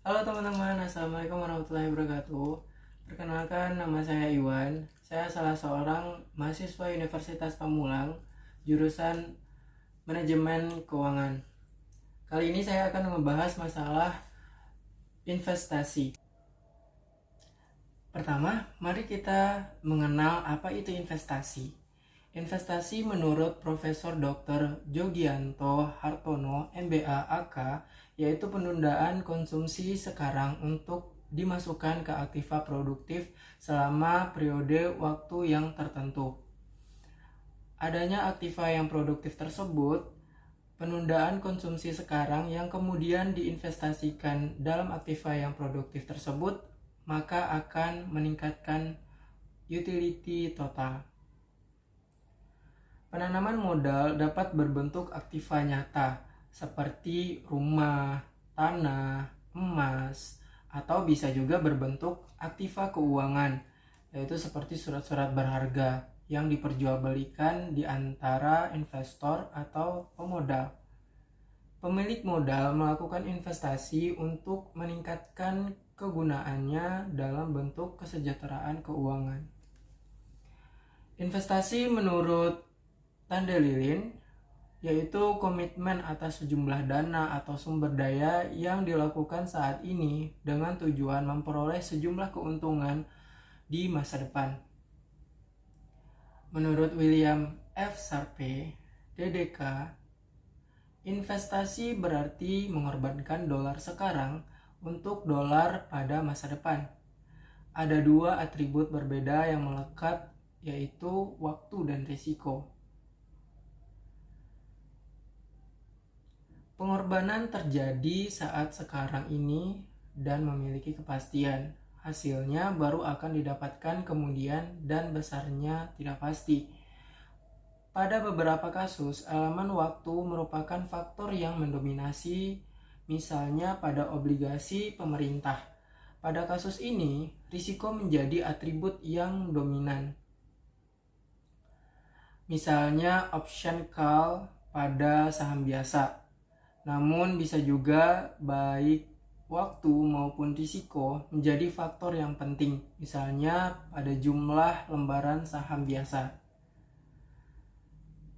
Halo teman-teman, Assalamualaikum warahmatullahi wabarakatuh. Perkenalkan, nama saya Iwan. Saya salah seorang mahasiswa Universitas Pamulang, jurusan Manajemen Keuangan. Kali ini saya akan membahas masalah investasi. Pertama, mari kita mengenal apa itu investasi. Investasi menurut Profesor Dr. Jogianto Hartono, MBA, AK, yaitu penundaan konsumsi sekarang untuk dimasukkan ke aktiva produktif selama periode waktu yang tertentu. Adanya aktiva yang produktif tersebut, penundaan konsumsi sekarang yang kemudian diinvestasikan dalam aktiva yang produktif tersebut, maka akan meningkatkan utility total. Penanaman modal dapat berbentuk aktiva nyata seperti rumah, tanah, emas, atau bisa juga berbentuk aktiva keuangan, yaitu seperti surat-surat berharga yang diperjualbelikan di antara investor atau pemodal. Pemilik modal melakukan investasi untuk meningkatkan kegunaannya dalam bentuk kesejahteraan keuangan. Investasi menurut Tandelilin yaitu komitmen atas sejumlah dana atau sumber daya yang dilakukan saat ini dengan tujuan memperoleh sejumlah keuntungan di masa depan. Menurut William F. Sharpe, DDK, investasi berarti mengorbankan dolar sekarang untuk dolar pada masa depan. Ada dua atribut berbeda yang melekat, yaitu waktu dan risiko. Pengorbanan terjadi saat sekarang ini dan memiliki kepastian. Hasilnya baru akan didapatkan kemudian dan besarnya tidak pasti. Pada beberapa kasus, elemen waktu merupakan faktor yang mendominasi, misalnya pada obligasi pemerintah. Pada kasus ini, risiko menjadi atribut yang dominan. Misalnya option call pada saham biasa. Namun bisa juga baik waktu maupun risiko menjadi faktor yang penting, misalnya pada jumlah lembaran saham biasa.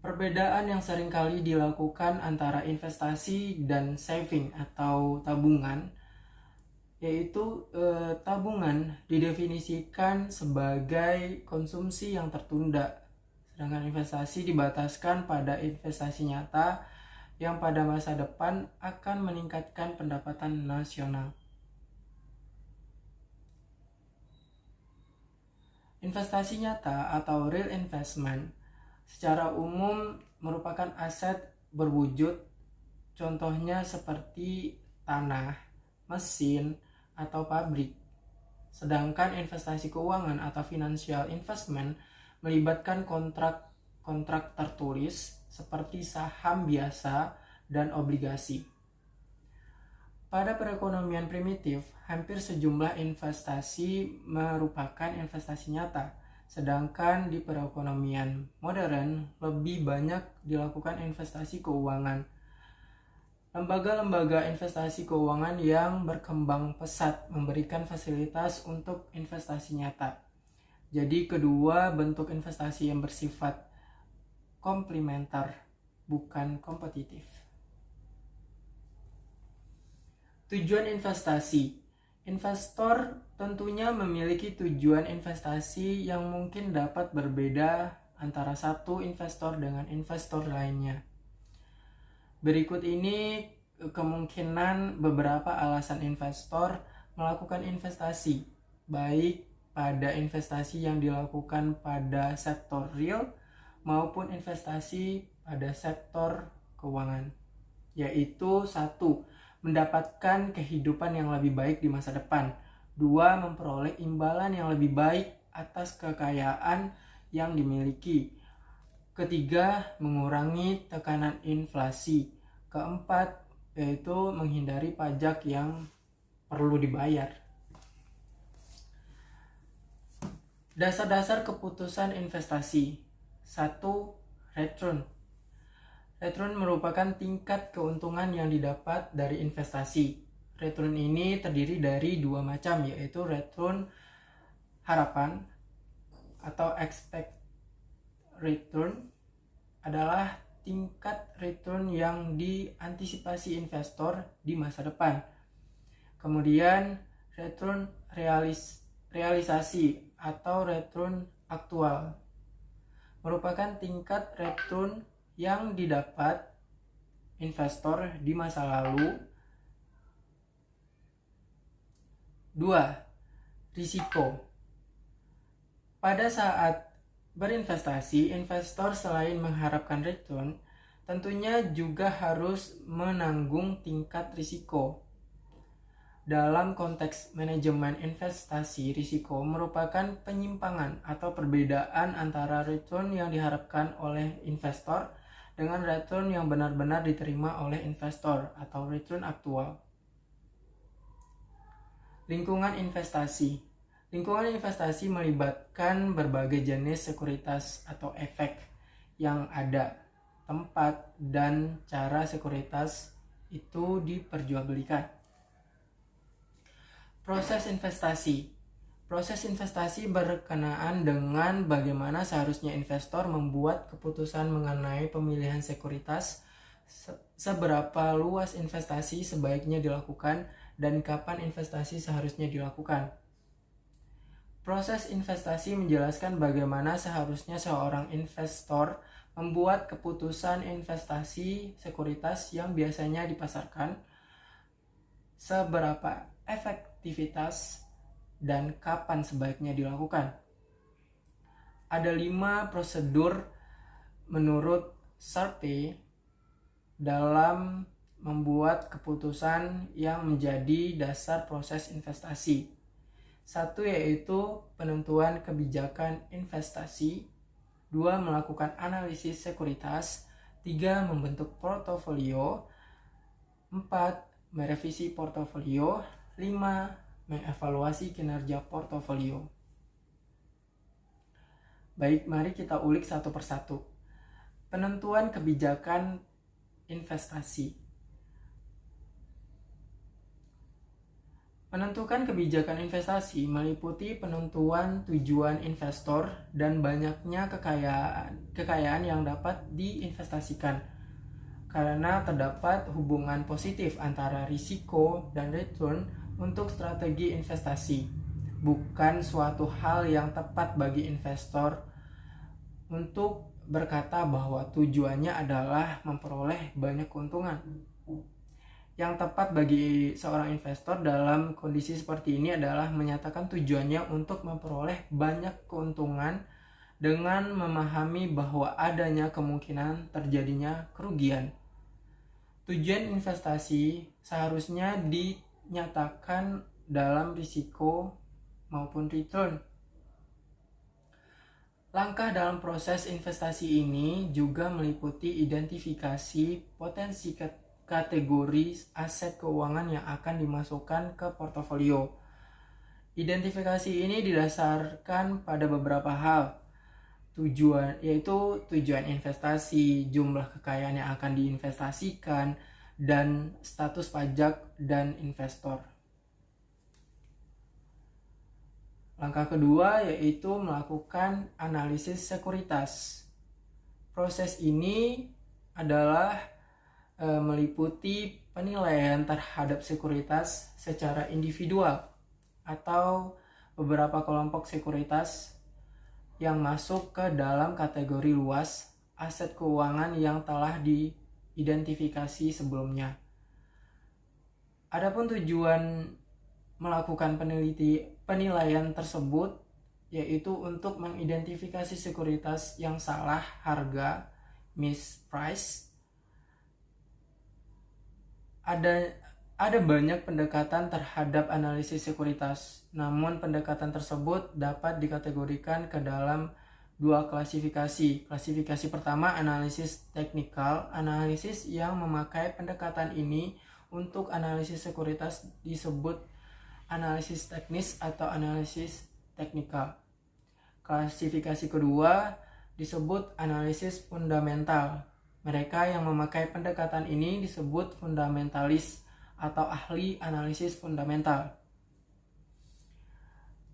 Perbedaan yang seringkali dilakukan antara investasi dan saving atau tabungan, yaitu tabungan didefinisikan sebagai konsumsi yang tertunda, sedangkan investasi dibataskan pada investasi nyata yang pada masa depan akan meningkatkan pendapatan nasional. Investasi nyata atau real investment secara umum merupakan aset berwujud, contohnya seperti tanah, mesin, atau pabrik. Sedangkan investasi keuangan atau financial investment melibatkan kontrak tertulis seperti saham biasa dan obligasi. Pada perekonomian primitif, hampir sejumlah investasi merupakan investasi nyata, sedangkan di perekonomian modern lebih banyak dilakukan investasi keuangan. Lembaga-lembaga investasi keuangan yang berkembang pesat memberikan fasilitas untuk investasi nyata. Jadi kedua bentuk investasi yang bersifat komplementer, bukan kompetitif. Tujuan investasi. Investor tentunya memiliki tujuan investasi yang mungkin dapat berbeda antara satu investor dengan investor lainnya. Berikut ini kemungkinan beberapa alasan investor melakukan investasi, baik pada investasi yang dilakukan pada sektor real maupun investasi pada sektor keuangan, yaitu 1. Mendapatkan kehidupan yang lebih baik di masa depan. 2. Memperoleh imbalan yang lebih baik atas kekayaan yang dimiliki. Ketiga, mengurangi tekanan inflasi. Keempat, yaitu menghindari pajak yang perlu dibayar. Dasar-dasar keputusan investasi. 1. Return. Return merupakan tingkat keuntungan yang didapat dari investasi. Return ini terdiri dari dua macam, yaitu return harapan atau expect return adalah tingkat return yang diantisipasi investor di masa depan. Kemudian return realisasi atau return aktual merupakan tingkat return yang didapat investor di masa lalu. 2. Risiko. Pada saat berinvestasi, investor selain mengharapkan return, tentunya juga harus menanggung tingkat risiko. Dalam konteks manajemen investasi, risiko merupakan penyimpangan atau perbedaan antara return yang diharapkan oleh investor dengan return yang benar-benar diterima oleh investor atau return aktual. Lingkungan investasi. Lingkungan investasi melibatkan berbagai jenis sekuritas atau efek yang ada, tempat, dan cara sekuritas itu diperjualbelikan. Proses investasi. Proses investasi berkenaan dengan bagaimana seharusnya investor membuat keputusan mengenai pemilihan sekuritas, seberapa luas investasi sebaiknya dilakukan, dan kapan investasi seharusnya dilakukan. Proses investasi menjelaskan bagaimana seharusnya seorang investor membuat keputusan investasi sekuritas yang biasanya dipasarkan, seberapa efektivitas, dan kapan sebaiknya dilakukan. Ada 5 prosedur menurut Sharpe dalam membuat keputusan yang menjadi dasar proses investasi. 1 yaitu penentuan kebijakan investasi, 2 melakukan analisis sekuritas, 3 membentuk portofolio, 4 merevisi portofolio, 5 mengevaluasi kinerja portofolio. Baik, mari kita ulik satu persatu. Penentuan kebijakan investasi. Menentukan kebijakan investasi meliputi penentuan tujuan investor dan banyaknya kekayaan yang dapat diinvestasikan, karena terdapat hubungan positif antara risiko dan return untuk strategi investasi. Bukan suatu hal yang tepat bagi investor untuk berkata bahwa tujuannya adalah memperoleh banyak keuntungan. Yang tepat bagi seorang investor dalam kondisi seperti ini adalah menyatakan tujuannya untuk memperoleh banyak keuntungan dengan memahami bahwa adanya kemungkinan terjadinya kerugian. Tujuan investasi seharusnya dinyatakan dalam risiko maupun return. Langkah dalam proses investasi ini juga meliputi identifikasi potensi kategori aset keuangan yang akan dimasukkan ke portofolio. Identifikasi ini didasarkan pada beberapa hal, yaitu tujuan investasi, jumlah kekayaan yang akan diinvestasikan, dan status pajak dan investor. Langkah kedua yaitu melakukan analisis sekuritas. Proses ini adalah meliputi penilaian terhadap sekuritas secara individual atau beberapa kelompok sekuritas yang masuk ke dalam kategori luas aset keuangan yang telah diidentifikasi sebelumnya. Adapun tujuan melakukan penilaian tersebut yaitu untuk mengidentifikasi sekuritas yang salah harga, misprice. Ada banyak pendekatan terhadap analisis sekuritas, namun pendekatan tersebut dapat dikategorikan ke dalam 2 klasifikasi. Klasifikasi pertama, analisis teknikal. Analisis yang memakai pendekatan ini untuk analisis sekuritas disebut analisis teknis atau analisis teknikal. Klasifikasi kedua disebut analisis fundamental. Mereka yang memakai pendekatan ini disebut fundamentalis atau ahli analisis fundamental.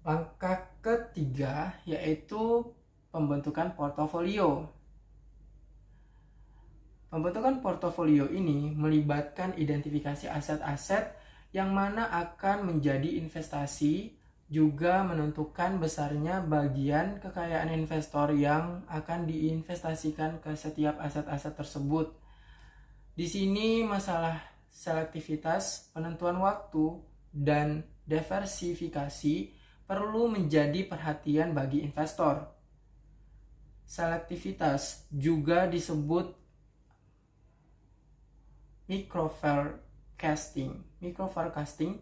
Langkah ketiga yaitu pembentukan portofolio. Pembentukan portofolio ini melibatkan identifikasi aset-aset yang mana akan menjadi investasi, juga menentukan besarnya bagian kekayaan investor yang akan diinvestasikan ke setiap aset-aset tersebut. Di sini masalah selektivitas, penentuan waktu, dan diversifikasi perlu menjadi perhatian bagi investor. Selektivitas juga disebut microforecasting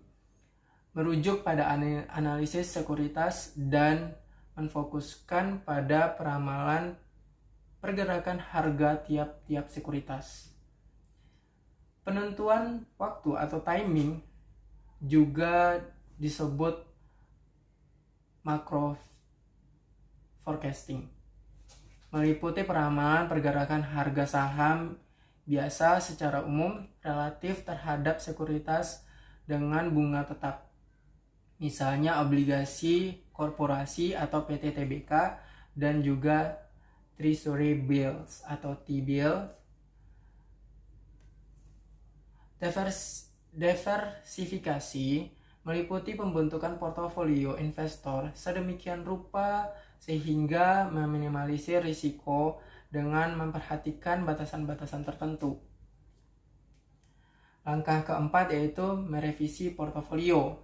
merujuk pada analisis sekuritas dan menfokuskan pada peramalan pergerakan harga tiap-tiap sekuritas. Penentuan waktu atau timing juga disebut macro forecasting, meliputi peramalan pergerakan harga saham biasa secara umum relatif terhadap sekuritas dengan bunga tetap, misalnya obligasi korporasi atau PT TBK, dan juga Treasury Bills atau T-bill. Diversifikasi meliputi pembentukan portofolio investor sedemikian rupa sehingga meminimalisir risiko dengan memperhatikan batasan-batasan tertentu. Langkah keempat yaitu merevisi portofolio.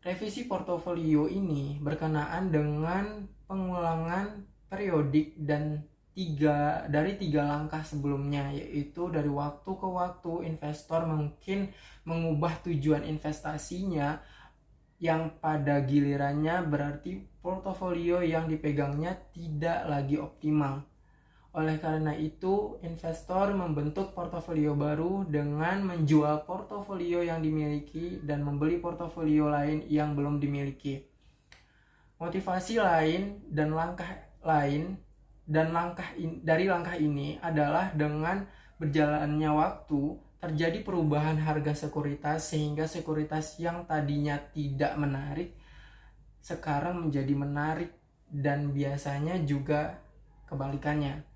Revisi portofolio ini berkenaan dengan pengulangan periodik dan dari tiga langkah sebelumnya, yaitu dari waktu ke waktu investor mungkin mengubah tujuan investasinya yang pada gilirannya berarti portofolio yang dipegangnya tidak lagi optimal. Oleh karena itu, investor membentuk portofolio baru dengan menjual portofolio yang dimiliki dan membeli portofolio lain yang belum dimiliki. Motivasi lain dan dari langkah ini adalah dengan berjalannya waktu terjadi perubahan harga sekuritas sehingga sekuritas yang tadinya tidak menarik sekarang menjadi menarik, dan biasanya juga kebalikannya.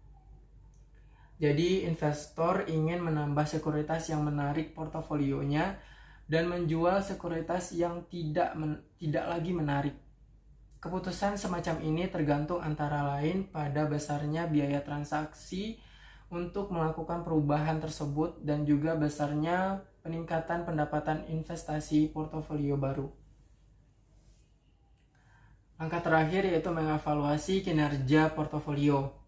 Jadi investor ingin menambah sekuritas yang menarik portofolionya dan menjual sekuritas yang tidak lagi menarik. Keputusan semacam ini tergantung antara lain pada besarnya biaya transaksi untuk melakukan perubahan tersebut dan juga besarnya peningkatan pendapatan investasi portofolio baru. Langkah terakhir yaitu mengevaluasi kinerja portofolio.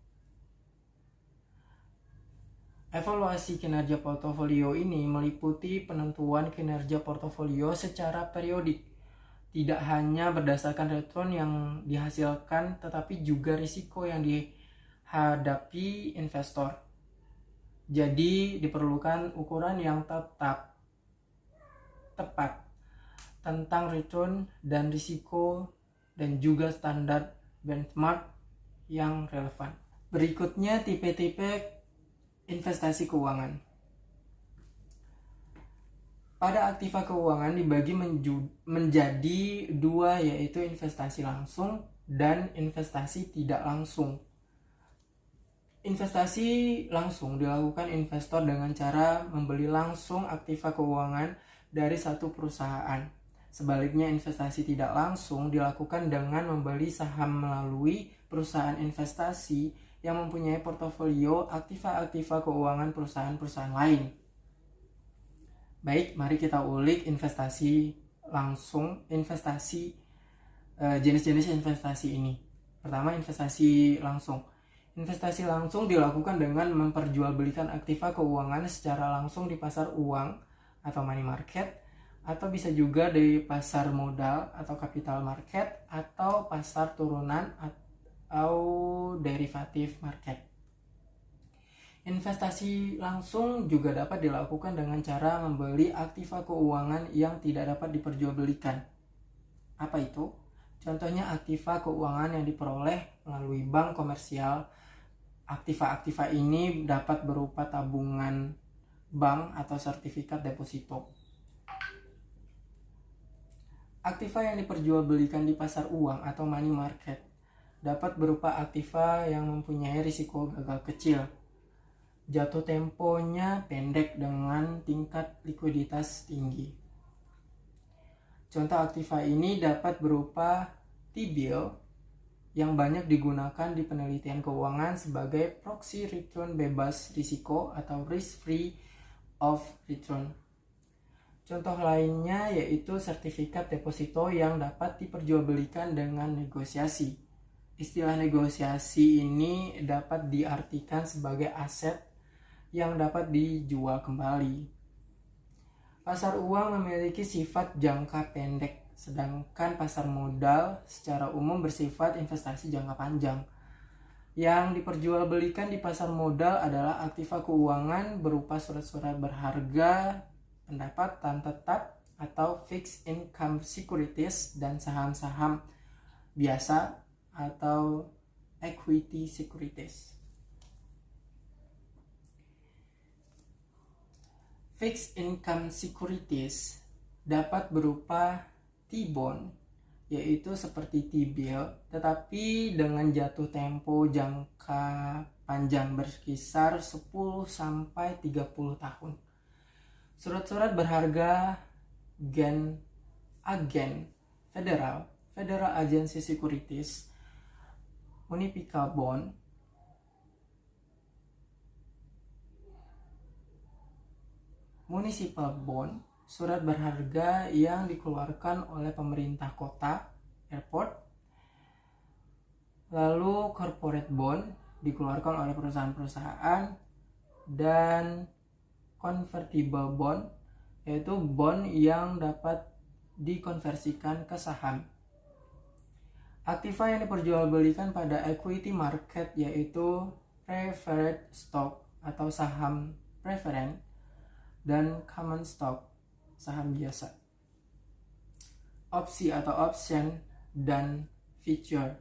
Evaluasi kinerja portofolio ini meliputi penentuan kinerja portofolio secara periodik, tidak hanya berdasarkan return yang dihasilkan tetapi juga risiko yang dihadapi investor. Jadi diperlukan ukuran yang tepat tentang return dan risiko dan juga standar benchmark yang relevan. Berikutnya tipe-tipe investasi keuangan. Pada aktiva keuangan dibagi menjadi dua, yaitu investasi langsung dan investasi tidak langsung. Investasi langsung dilakukan investor dengan cara membeli langsung aktiva keuangan dari satu perusahaan. Sebaliknya, investasi tidak langsung dilakukan dengan membeli saham melalui perusahaan investasi yang mempunyai portofolio aktiva-aktiva keuangan perusahaan-perusahaan lain. Baik, mari kita ulik investasi langsung, jenis-jenis investasi ini. Pertama, investasi langsung. Investasi langsung dilakukan dengan memperjualbelikan aktiva keuangan secara langsung di pasar uang atau money market, atau bisa juga di pasar modal atau capital market, atau pasar turunan atau derivative market. Investasi langsung juga dapat dilakukan dengan cara membeli aktiva keuangan yang tidak dapat diperjualbelikan. Apa itu? Contohnya aktiva keuangan yang diperoleh melalui bank komersial. Aktiva-aktiva ini dapat berupa tabungan bank atau sertifikat deposito. Aktiva yang diperjualbelikan di pasar uang atau money market dapat berupa aktiva yang mempunyai risiko gagal kecil, jatuh temponya pendek dengan tingkat likuiditas tinggi. Contoh aktiva ini dapat berupa T-bill yang banyak digunakan di penelitian keuangan sebagai proxy return bebas risiko atau risk-free of return. Contoh lainnya yaitu sertifikat deposito yang dapat diperjualbelikan dengan negosiasi. Istilah negosiasi ini dapat diartikan sebagai aset yang dapat dijual kembali. Pasar uang memiliki sifat jangka pendek, sedangkan pasar modal secara umum bersifat investasi jangka panjang. Yang diperjualbelikan di pasar modal adalah aktiva keuangan berupa surat-surat berharga, pendapatan tetap atau fixed income securities, dan saham-saham biasa atau equity securities. Fixed income securities dapat berupa T-bond, yaitu seperti T-bill, tetapi dengan jatuh tempo jangka panjang berkisar 10-30 tahun. Surat-surat berharga agen federal, Federal Agency Securities, municipal bond, surat berharga yang dikeluarkan oleh pemerintah kota, airport, lalu corporate bond dikeluarkan oleh perusahaan-perusahaan, dan convertible bond, yaitu bond yang dapat dikonversikan ke saham. Aktiva yang diperjualbelikan pada equity market yaitu preferred stock atau saham preferen, dan common stock, saham biasa. Opsi atau option dan future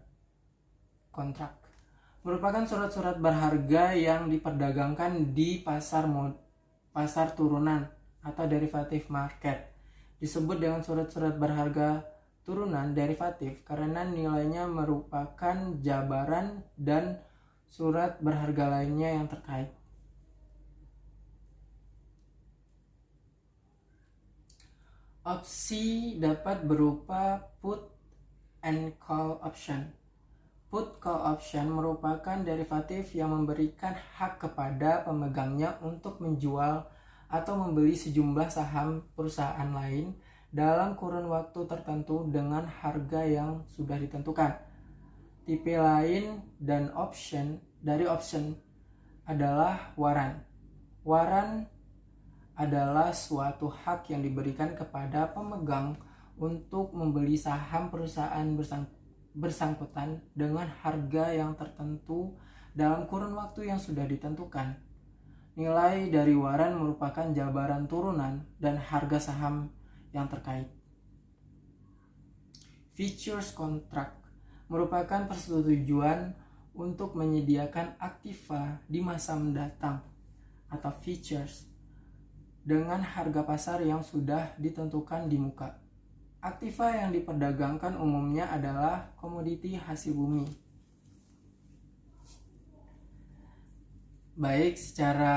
contract merupakan surat-surat berharga yang diperdagangkan di pasar turunan atau derivative market. Disebut dengan surat-surat berharga turunan derivatif karena nilainya merupakan jabaran dan surat berharga lainnya yang terkait. Opsi dapat berupa put and call option. Put call option merupakan derivatif yang memberikan hak kepada pemegangnya untuk menjual atau membeli sejumlah saham perusahaan lain dalam kurun waktu tertentu dengan harga yang sudah ditentukan. Tipe lain dari option adalah waran. Waran adalah suatu hak yang diberikan kepada pemegang untuk membeli saham perusahaan bersangkutan dengan harga yang tertentu dalam kurun waktu yang sudah ditentukan. Nilai dari waran merupakan jabaran turunan dan harga saham yang terkait. Futures contract merupakan persetujuan untuk menyediakan aktiva di masa mendatang atau futures dengan harga pasar yang sudah ditentukan di muka. Aktiva yang diperdagangkan umumnya adalah komoditi hasil bumi. Baik, secara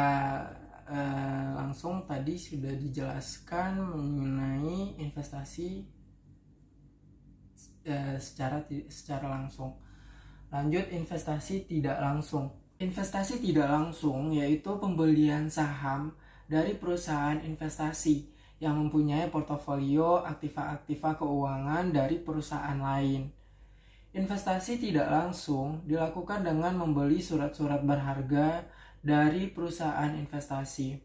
langsung tadi sudah dijelaskan mengenai investasi secara langsung. Lanjut, investasi tidak langsung. Investasi tidak langsung yaitu pembelian saham dari perusahaan investasi yang mempunyai portofolio aktiva-aktiva keuangan dari perusahaan lain. Investasi tidak langsung dilakukan dengan membeli surat-surat berharga dari perusahaan investasi.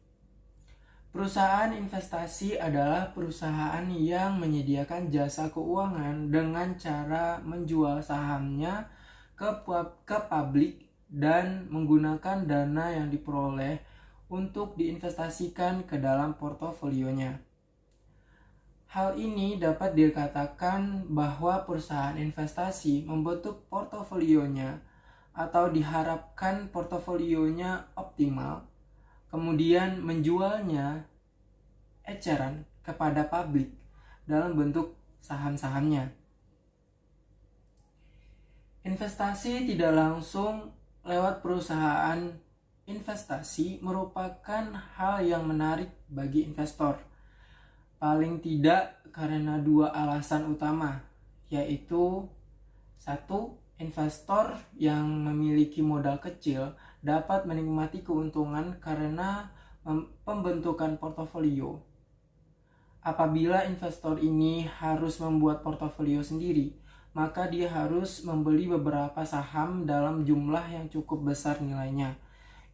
Perusahaan investasi adalah perusahaan yang menyediakan jasa keuangan dengan cara menjual sahamnya ke publik dan menggunakan dana yang diperoleh untuk diinvestasikan ke dalam portofolionya. Hal ini dapat dikatakan bahwa perusahaan investasi membentuk portofolionya atau diharapkan portofolionya optimal kemudian menjualnya eceran kepada publik dalam bentuk saham-sahamnya. Investasi tidak langsung lewat perusahaan investasi merupakan hal yang menarik bagi investor. Paling tidak karena dua alasan utama, yaitu satu, investor yang memiliki modal kecil dapat menikmati keuntungan karena pembentukan portofolio. Apabila investor ini harus membuat portofolio sendiri, maka dia harus membeli beberapa saham dalam jumlah yang cukup besar nilainya.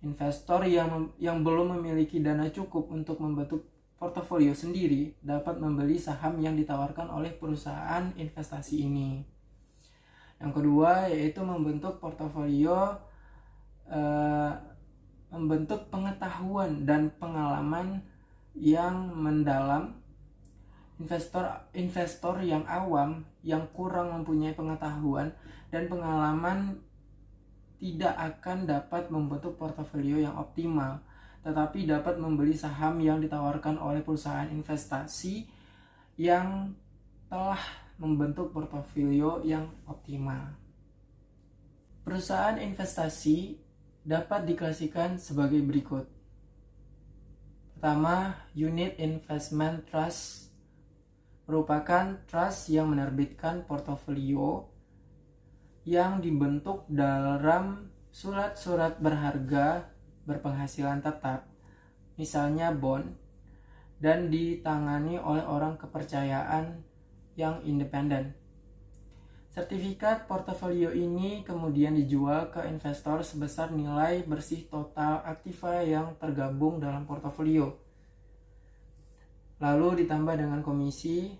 Investor yang belum memiliki dana cukup untuk membentuk portofolio sendiri dapat membeli saham yang ditawarkan oleh perusahaan investasi ini. Yang kedua yaitu membentuk portofolio, membentuk pengetahuan dan pengalaman yang mendalam. Investor yang awam, yang kurang mempunyai pengetahuan dan pengalaman tidak akan dapat membentuk portofolio yang optimal, tetapi dapat membeli saham yang ditawarkan oleh perusahaan investasi yang telah membentuk portofolio yang optimal. Perusahaan investasi dapat diklasifikasikan sebagai berikut. Pertama, Unit Investment Trust merupakan trust yang menerbitkan portofolio yang dibentuk dalam surat-surat berharga berpenghasilan tetap, misalnya bond, dan ditangani oleh orang kepercayaan yang independen. Sertifikat portofolio ini kemudian dijual ke investor sebesar nilai bersih total aktiva yang tergabung dalam portofolio. Lalu ditambah dengan komisi,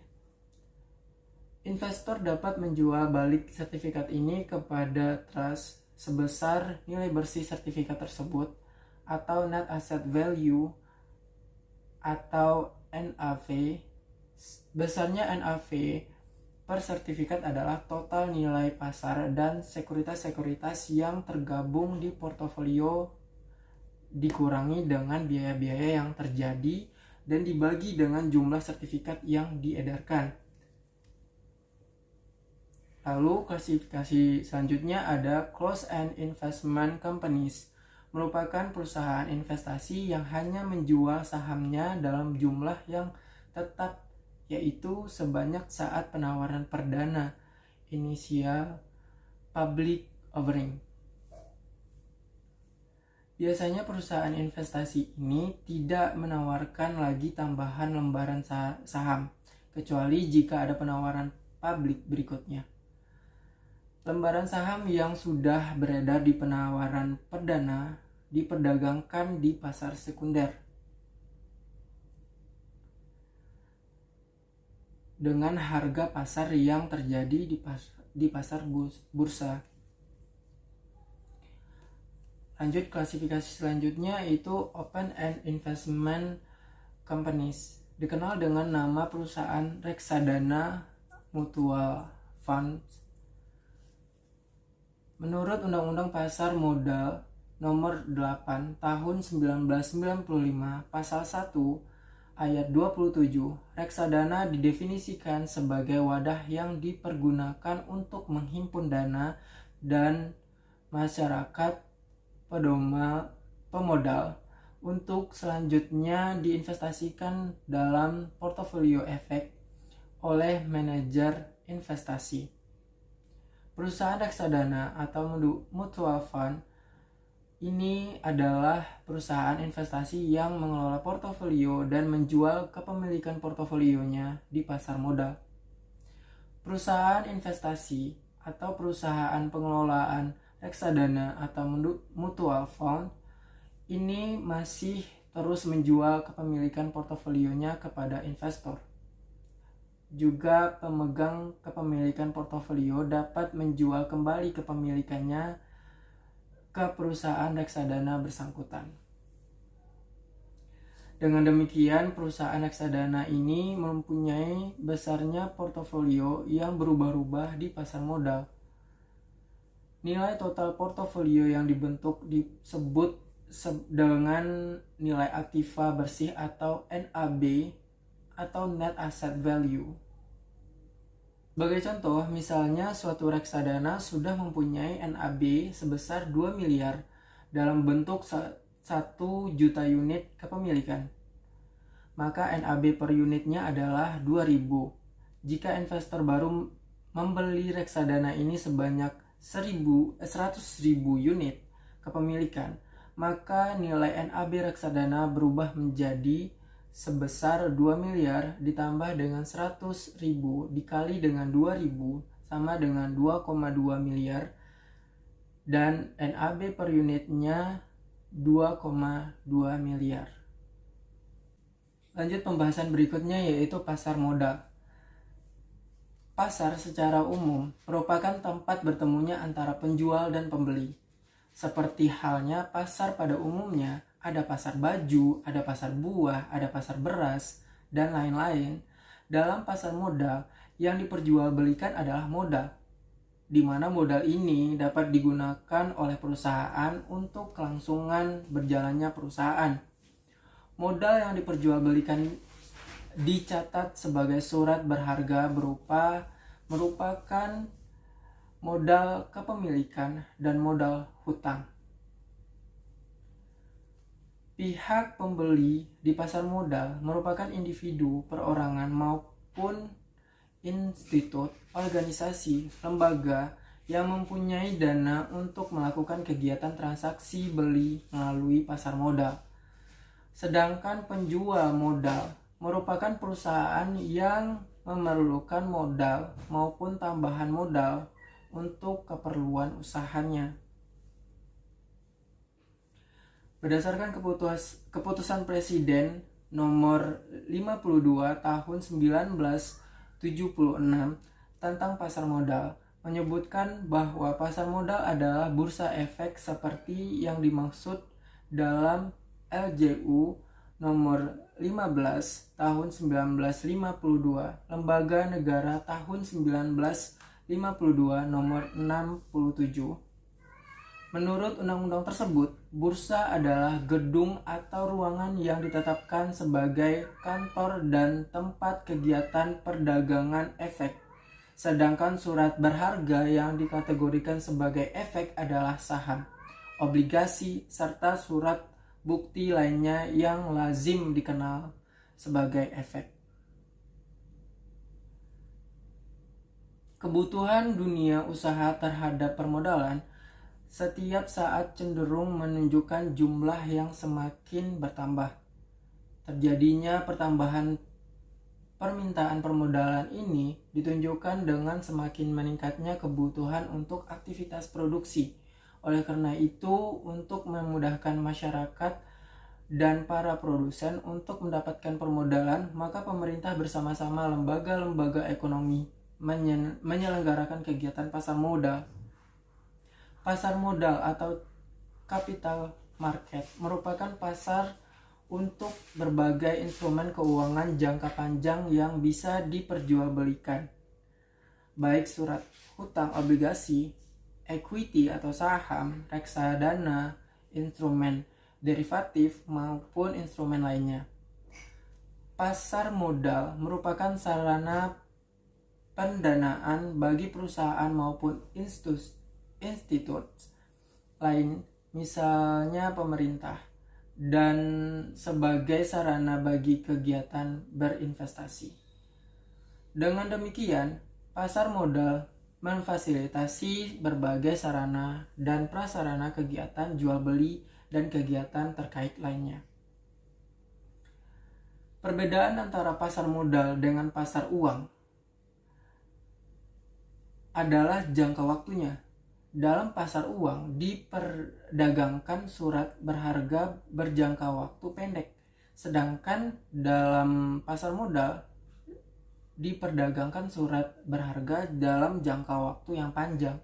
investor dapat menjual balik sertifikat ini kepada trust sebesar nilai bersih sertifikat tersebut atau net asset value atau NAV. Besarnya NAV per sertifikat adalah total nilai pasar dan sekuritas-sekuritas yang tergabung di portofolio dikurangi dengan biaya-biaya yang terjadi dan dibagi dengan jumlah sertifikat yang diedarkan. Lalu klasifikasi selanjutnya ada closed-end investment companies, merupakan perusahaan investasi yang hanya menjual sahamnya dalam jumlah yang tetap, yaitu sebanyak saat penawaran perdana, initial public offering. Biasanya perusahaan investasi ini tidak menawarkan lagi tambahan lembaran saham, kecuali jika ada penawaran publik berikutnya. Lembaran saham yang sudah beredar di penawaran perdana diperdagangkan di pasar sekunder dengan harga pasar yang terjadi di pasar bursa. Lanjut, klasifikasi selanjutnya yaitu open-end investment companies, dikenal dengan nama perusahaan reksadana mutual fund. Menurut Undang-Undang Pasar Modal Nomor 8 Tahun 1995 Pasal 1 Ayat 27, reksadana didefinisikan sebagai wadah yang dipergunakan untuk menghimpun dana dan masyarakat pemodal untuk selanjutnya diinvestasikan dalam portofolio efek oleh manajer investasi. Perusahaan reksadana atau mutual fund ini adalah perusahaan investasi yang mengelola portofolio dan menjual kepemilikan portofolionya di pasar modal. Perusahaan investasi atau perusahaan pengelolaan reksadana atau mutual fund ini masih terus menjual kepemilikan portofolionya kepada investor. Juga pemegang kepemilikan portofolio dapat menjual kembali kepemilikannya ke perusahaan reksadana bersangkutan. Dengan demikian, perusahaan reksadana ini mempunyai besarnya portofolio yang berubah-ubah di pasar modal. Nilai total portofolio yang dibentuk disebut dengan nilai aktiva bersih atau NAB atau Net Asset Value. Sebagai contoh, misalnya suatu reksadana sudah mempunyai NAB sebesar 2 miliar dalam bentuk 1 juta unit kepemilikan. Maka NAB per unitnya adalah 2.000. Jika investor baru membeli reksadana ini sebanyak 100.000 unit kepemilikan, maka nilai NAB reksadana berubah menjadi sebesar 2 miliar ditambah dengan 100.000 dikali dengan 2.000 sama dengan 2,2 miliar dan NAB per unitnya 2,2 miliar. Lanjut pembahasan berikutnya yaitu pasar modal. Pasar secara umum merupakan tempat bertemunya antara penjual dan pembeli. Seperti halnya pasar pada umumnya, ada pasar baju, ada pasar buah, ada pasar beras, dan lain-lain. Dalam pasar modal, yang diperjualbelikan adalah modal, di mana modal ini dapat digunakan oleh perusahaan untuk kelangsungan berjalannya perusahaan. Modal yang diperjualbelikan dicatat sebagai surat berharga merupakan modal kepemilikan dan modal hutang. Pihak pembeli di pasar modal merupakan individu, perorangan maupun institut, organisasi, lembaga yang mempunyai dana untuk melakukan kegiatan transaksi beli melalui pasar modal. Sedangkan penjual modal merupakan perusahaan yang memerlukan modal maupun tambahan modal untuk keperluan usahanya. Berdasarkan keputusan Presiden nomor 52 tahun 1976 tentang pasar modal menyebutkan bahwa pasar modal adalah bursa efek seperti yang dimaksud dalam LJU nomor 15 tahun 1952, Lembaga Negara tahun 1952 nomor 67. Menurut undang-undang tersebut, bursa adalah gedung atau ruangan yang ditetapkan sebagai kantor dan tempat kegiatan perdagangan efek. Sedangkan surat berharga yang dikategorikan sebagai efek adalah saham, obligasi, serta surat bukti lainnya yang lazim dikenal sebagai efek. Kebutuhan dunia usaha terhadap permodalan setiap saat cenderung menunjukkan jumlah yang semakin bertambah. Terjadinya pertambahan permintaan permodalan ini ditunjukkan dengan semakin meningkatnya kebutuhan untuk aktivitas produksi. Oleh karena itu, untuk memudahkan masyarakat dan para produsen untuk mendapatkan permodalan, maka pemerintah bersama-sama lembaga-lembaga ekonomi menyelenggarakan kegiatan pasar modal. Pasar modal atau capital market merupakan pasar untuk berbagai instrumen keuangan jangka panjang yang bisa diperjualbelikan, baik surat hutang, obligasi, equity atau saham, reksadana, instrumen derivatif maupun instrumen lainnya. Pasar modal merupakan sarana pendanaan bagi perusahaan maupun institut lain, misalnya pemerintah, dan sebagai sarana bagi kegiatan berinvestasi. Dengan demikian, pasar modal memfasilitasi berbagai sarana dan prasarana kegiatan jual beli dan kegiatan terkait lainnya. Perbedaan antara pasar modal dengan pasar uang adalah jangka waktunya. Dalam pasar uang diperdagangkan surat berharga berjangka waktu pendek, sedangkan dalam pasar modal diperdagangkan surat berharga dalam jangka waktu yang panjang.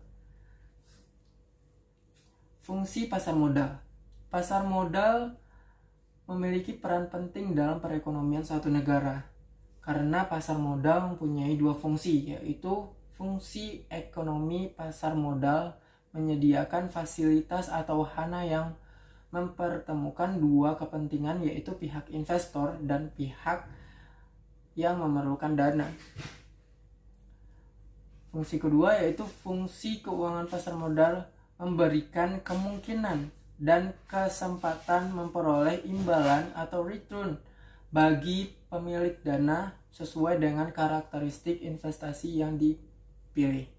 Fungsi pasar modal. Pasar modal memiliki peran penting dalam perekonomian suatu negara karena pasar modal mempunyai dua fungsi, yaitu fungsi ekonomi. Pasar modal menyediakan fasilitas atau wahana yang mempertemukan dua kepentingan, yaitu pihak investor dan pihak yang memerlukan dana. Fungsi kedua yaitu fungsi keuangan pasar modal memberikan kemungkinan dan kesempatan memperoleh imbalan atau return bagi pemilik dana sesuai dengan karakteristik investasi yang dipilih.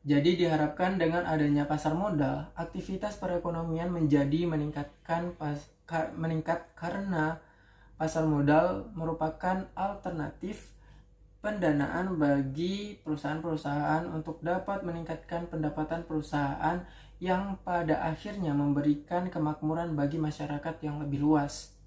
Jadi diharapkan dengan adanya pasar modal, aktivitas perekonomian menjadi meningkat karena pasar modal merupakan alternatif pendanaan bagi perusahaan-perusahaan untuk dapat meningkatkan pendapatan perusahaan yang pada akhirnya memberikan kemakmuran bagi masyarakat yang lebih luas.